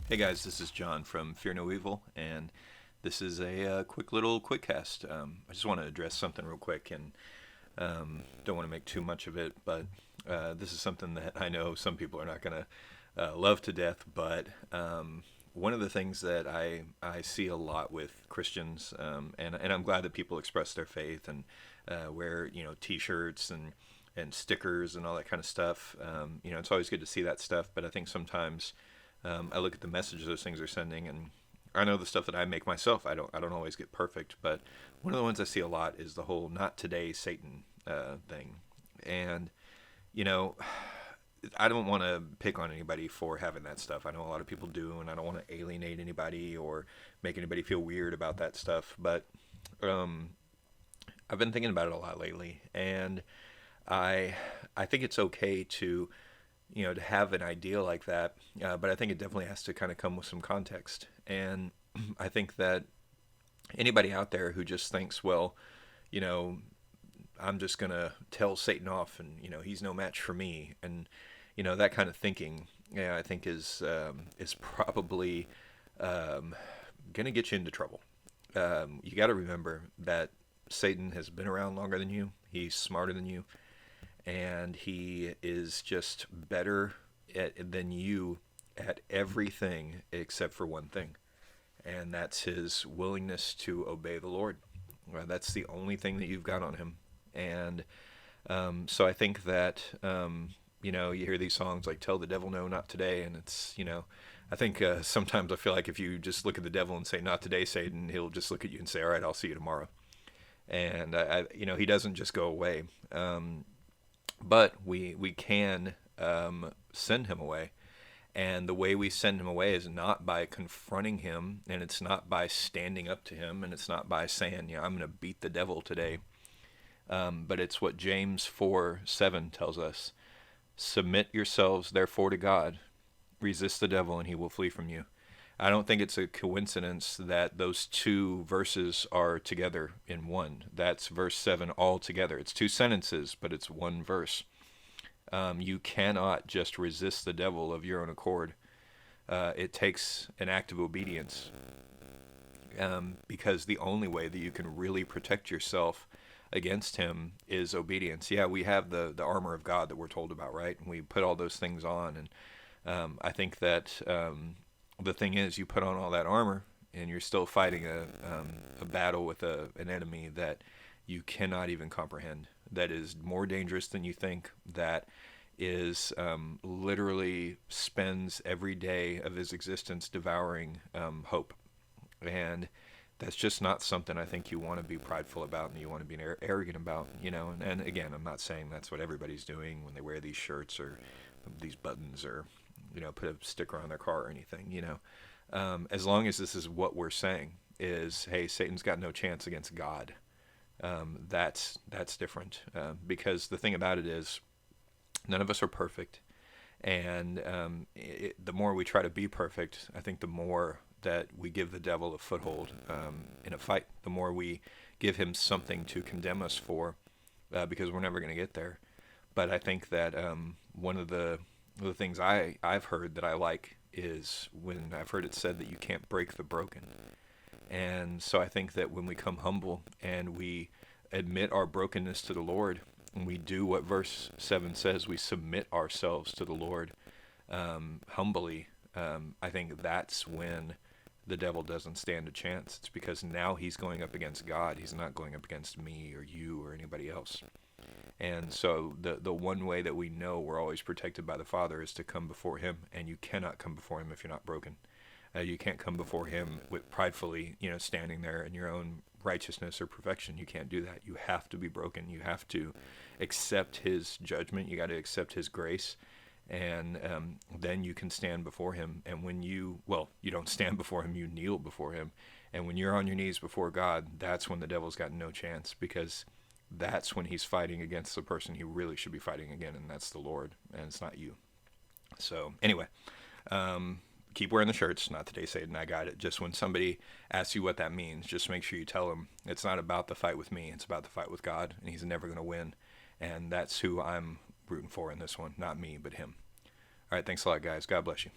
Hey guys, this is John from Fear No Evil, and this is a quick little Quickcast. I just want to address something real quick, and don't want to make too much of it, but this is something that I know some people are not going to love to death, but one of the things that I see a lot with Christians, and I'm glad that people express their faith and wear, T-shirts and stickers and all that kind of stuff. It's always good to see that stuff, but I think sometimes I look at the message those things are sending, and I know the stuff that I make myself. I don't always get perfect, but one of the ones I see a lot is the whole "not today, Satan" thing. And I don't want to pick on anybody for having that stuff. I know a lot of people do, and I don't want to alienate anybody or make anybody feel weird about that stuff. But I've been thinking about it a lot lately, and I think it's okay to to have an idea like that, but I think it definitely has to kind of come with some context. And I think that anybody out there who just thinks, well, I'm just gonna tell Satan off, and he's no match for me, and that kind of thinking, I think is probably gonna get you into trouble. You got to remember that Satan has been around longer than you. He's smarter than you, and he is just better than you at everything except for one thing, and that's his willingness to obey the Lord. That's the only thing that you've got on him. And so I think that you hear these songs like "Tell the Devil No, Not Today," and it's I think sometimes I feel like if you just look at the devil and say "Not today, Satan," he'll just look at you and say, "All right, I'll see you tomorrow." And he doesn't just go away. But we can send him away. And the way we send him away is not by confronting him, and it's not by standing up to him, and it's not by saying, I'm going to beat the devil today. But it's what James 4:7 tells us. Submit yourselves, therefore, to God. Resist the devil, and he will flee from you. I don't think it's a coincidence that those two verses are together in one. That's verse 7 all together. It's two sentences, but it's one verse. You cannot just resist the devil of your own accord. It takes an act of obedience, because the only way that you can really protect yourself against him is obedience. Yeah, we have the armor of God that we're told about, right? And we put all those things on, and I think that the thing is, you put on all that armor, and you're still fighting a battle with an enemy that you cannot even comprehend. That is more dangerous than you think. That is literally spends every day of his existence devouring hope, and that's just not something I think you want to be prideful about and you want to be arrogant about. And again, I'm not saying that's what everybody's doing when they wear these shirts or these buttons or put a sticker on their car or anything. As long as this is what we're saying is, hey, Satan's got no chance against God. That's different, because the thing about it is, none of us are perfect, and the more we try to be perfect, I think the more that we give the devil a foothold in a fight. The more we give him something to condemn us for, because we're never going to get there. But I think that one of the things I've heard that I like is when I've heard it said that you can't break the broken. And so I think that when we come humble and we admit our brokenness to the Lord, and we do what verse 7 says, we submit ourselves to the Lord humbly, I think that's when the devil doesn't stand a chance. It's because now he's going up against God. He's not going up against me or you or anybody else. And so the one way that we know we're always protected by the Father is to come before him, and you cannot come before him if you're not broken. You can't come before him with pridefully, standing there in your own righteousness or perfection. You can't do that. You have to be broken. You have to accept his judgment. You got to accept his grace, and then you can stand before him. And when you don't stand before him, you kneel before him. And when you're on your knees before God, that's when the devil's got no chance, because that's when he's fighting against the person he really should be fighting against, and that's the Lord, and it's not you. So anyway, keep wearing the shirts. Not today, Satan. I got it. Just when somebody asks you what that means, just make sure you tell them it's not about the fight with me. It's about the fight with God, and he's never going to win. And that's who I'm rooting for in this one. Not me, but him. All right. Thanks a lot, guys. God bless you.